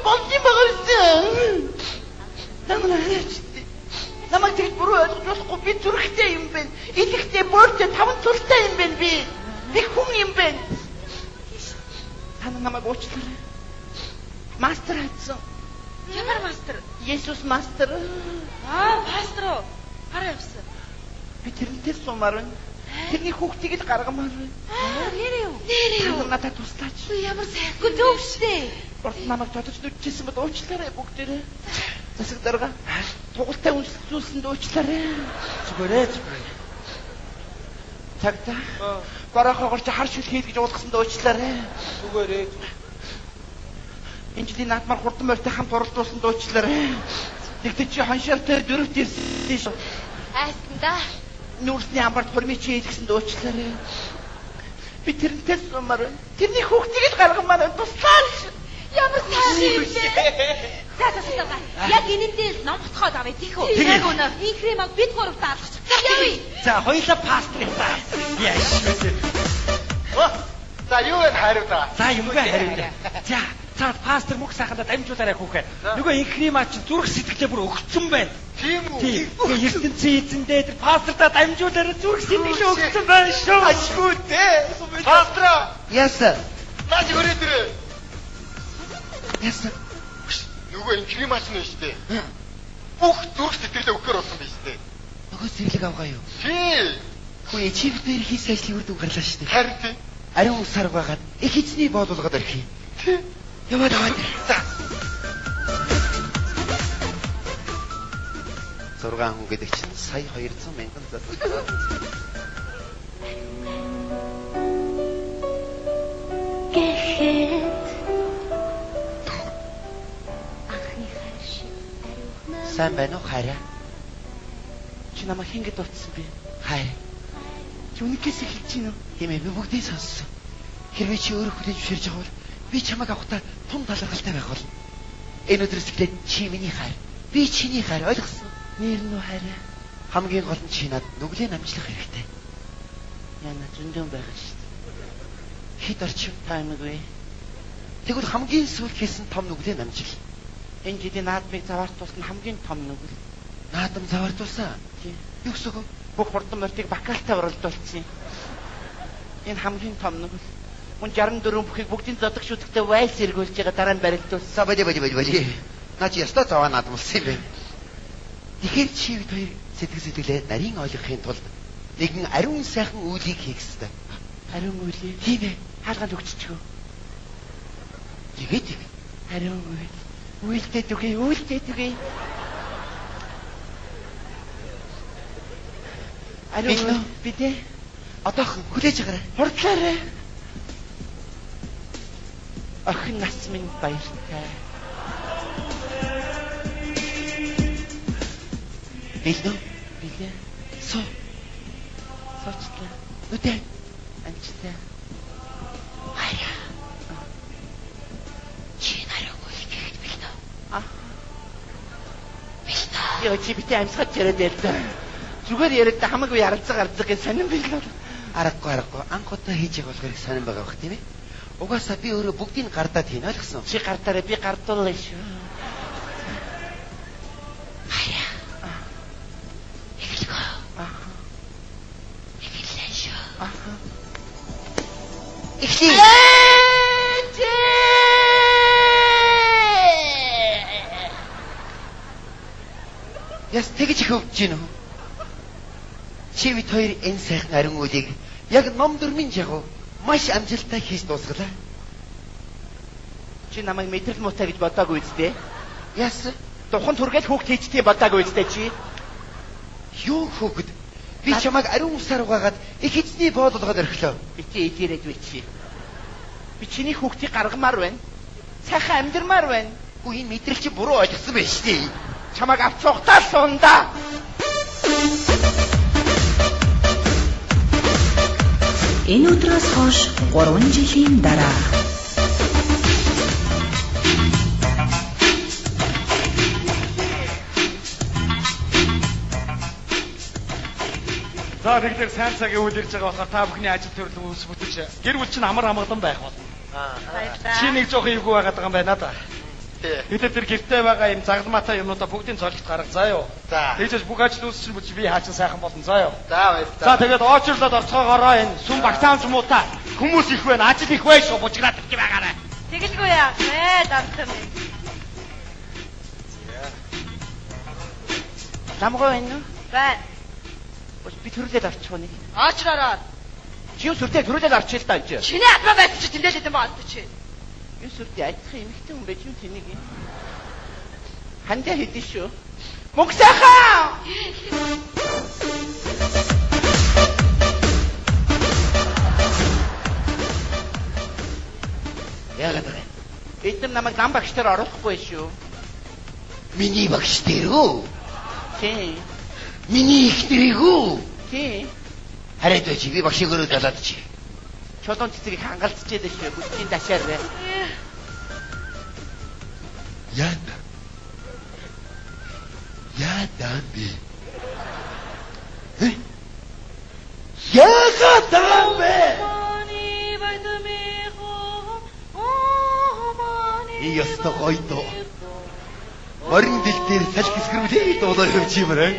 болдсон байгаа юм. Намайг тэгж буруу ойлгож болохгүй. Би зүрхтэй юм байна. Идэхтэй бөөртэй таван цултай юм байна би. Би хүн юм байна. Та намайг уучлаарай. Мастер хайцсан. Ямар мастер? Есүс мастер. Пастор уу? Хараа явсан. Би тэрнтэй сумаар байна. Тэрний хүүхдийг л гаргамаар байна. Нэрээ юу? Надад туслаач. Ямар сайхгүй зөв штэ. Урд намайг тодож нүдчихсэн бод уучлаарай бүгдээрээ. Засаг дарга. Тугалтай үнсэлцүүлсэнд уучлаарай. Зүгээрээ. Цагта. Барахаар чи хар шүл хийх гэж уулгасанд уучлаарай. Зүгээрээ. Энэ жилийн наадмаар хурдан морьтой хамт уралдуулсанд уучлаарай. Тэгтээ чи ханшаартай дөрөвт ирсэн шүү. Айстанда. Нүрсний амбарт хормич хийлгэсэнд уучлаарай. Би тэрнтэй сумаар байна. Тэрний хүүхдийг л гаргамаар байна. Туслаач. Ямар сайн юм бэ? За. Яг энэндээ ном ботхоод авъя тийх үү? Яг үнэ. Энэ кремаг бид гуравт алгачих. Явъя. За хоёулаа пастор яваа. Яаш вэ? За юу вэ хариулаа? За юмгаа хариулаа. За цаад пастор мөх сайхандаа дамжуулаарай хүүхэ. Нөгөө инхний маа чи зүрх сэтгэлээ бүр өгцөн байна. Тийм үү? ертөнцийн эзэндээ тэр пасторта дамжуулаарай зүрх сэтгэлээ өгцөн байна шүү. Ашгүй дээ. Пастор. Yes sir. Наач өрөөдрөө. Yes sir. Нөгөө инхний маш нь шүү дээ. Бүх зүрх сэтгэлээ өгөхөр болсон биз дээ. Нөгөө зэрлэг авгаа юу? Тийм. Хөөе чи бид хийсэн ажлын үр дүн гарлаа шүү дээ. Харин тийм. Ариун усаар байгаад их эзний боолуулгаад орхив. Тийм. Яваад. За. 6 хүн гэдэг чинь сая 200 мянган зал. Сайн байна уу хараа? Чи намайг хингэд утсан би. Хай. Чи үнэхээс эхэлж гинэ үү? Тийм ээ, би бүгдийг сонссон. Хэрвээ чи өөрөө хүлээж зөвшөөрж байгаа бол би чамайг авахтаа тун талархалтай байх болно. Энэ өдрөөс эхлээд чи миний хайр. Би чиний хайр, ойлгосон? Нэр нь хайраа. Хамгийн гол нь чи надад нүглээ намжлах хэрэгтэй. Яна зөндөн байгаа шүү дээ. Хэд орчим таймгүй. Тэгвэл хамгийн сүүлд хийсэн том нүглээ намжил. Энэ жилийн наадмыг заваартуулсан хамгийн том нүгэл. Наадам заваартуулсан? Тийм. Юу гэсэн үг? Бүх хурдан морьтыг бакалтай уралдуулсан. Энэ хамгийн том нүгэл. Мөн 64 бүхийг бүгдийн зодог шүтгтээ вайлс эргүүлж байгаа дараа нь барилдуулсан. Бади. Наа чи ястаа заваа наадмалсан юм бэ? Тэгэхээр чи бид хоёр сэтгэлээ нарийн ойлгохын тулд нэгэн ариун сайхан үйлийг хийх ёстой. Ариун үйл? Тийм ээ. Хаалганд өгччихөө. Тэгээд ариун үйл. Үйлдээ түгэй. Ариун бидээ одоохон хүлээж агараа. Хурдлаарай. Охин нас минь баяртай. Билээ. Соочлаа. Нүдэ. Анчтай. Хайра. Чи нарийн үйл гэхэд билнэ. Билнэ. Яа чи битээ амьсгаж яриад байлаа. Зүгээр яриад хамаагүй ярилцаг гэж сонирн билээ. Аргагүй. Анх удаа хийж байгаа болохоор сонирн байгаа бах тийм ээ. Угаасаа би өөрөө бүгдийг гардаад хийн ойлгосон. Чи гардаараа би гардуулна шүү. Хайра. Эхлэе. Яс тэгж их өвдөж гинөө. Чи бид хоёр энэ сайхан ариун үйлийг яг ном дөрмийн жагуу маш амжилттай хийж дуусгалаа. Чи намайг мэдрэл муутай гэж бодоогүй үстэй. Яс духан түргээл хүүхд хийчтэй бодоогүй үстэй чи. Юу хүүхэд? Би чамайг ариун усаар угаагаад их эзний боолуулгаад орхилоо. Битээ идэрээд үчи. Би чиний хүүхдийг гаргамаар байна. Сайхан амьдрмаар байна. Үгүй энэ мэдрэл чи буруу ойлгосон байж тээ. Чамайг авч цугтаа сунда. Энэ өдрөөс хойш 3 жилийн дараа За тэгэхээр сайн цагийн үйл хийж байгаа болохоор та бүхний ажил төрөл үүс бүтэж гэр бүл чинь амар амгалан байх болно. Баярлалаа. Чи нэг жоох эвгүй байгаад байгаа юм байна да. Тий. Бид тэр гэртээ байгаа юм загалмаатай юмудаа бүгдийг золигт гарга заа юу. За. Тэгжээс бүх ажил үйлс чинь би хаачин сайхан болно заа юу. За баяр. За тэгээд очрлоод орцоогоороо энэ сүм багтаамж юм уу та. Хүмүүс их байна, ажил их байж шүү бужиграад ирэх байгаарай. Тэгэлгүй яа. Дантам. Ламгоо энэ. Бай. Би төрлөд орчих нэг. Очророо. Чи юу сүртэй төрлөд орчих л даа энэ. Чиний адва байсан чи тэмдэглээд юм баа чи. Юу сүртэй айдах эмэгтэй хүн байж юм тэнийг. Хандаа хэдий шүү. Мөнгөсахаа. Яагаад вэ? Эдгээр намайг лам багштаар оруулахгүй шүү. Миний багш дээр үү? Тий. Миний их нэрийг үү? Тий. Хараад байж би багшийг өрөө далаад чи. Чулуун цэцгийг хангалцчихэд шүү. Бүсгийн дашаар бай. Яна. Яадан би. Яагаад бэ? И яста гойдо. Морин дэл дээр салхи эсгэрмлээ дуулаа хөвч юмраа.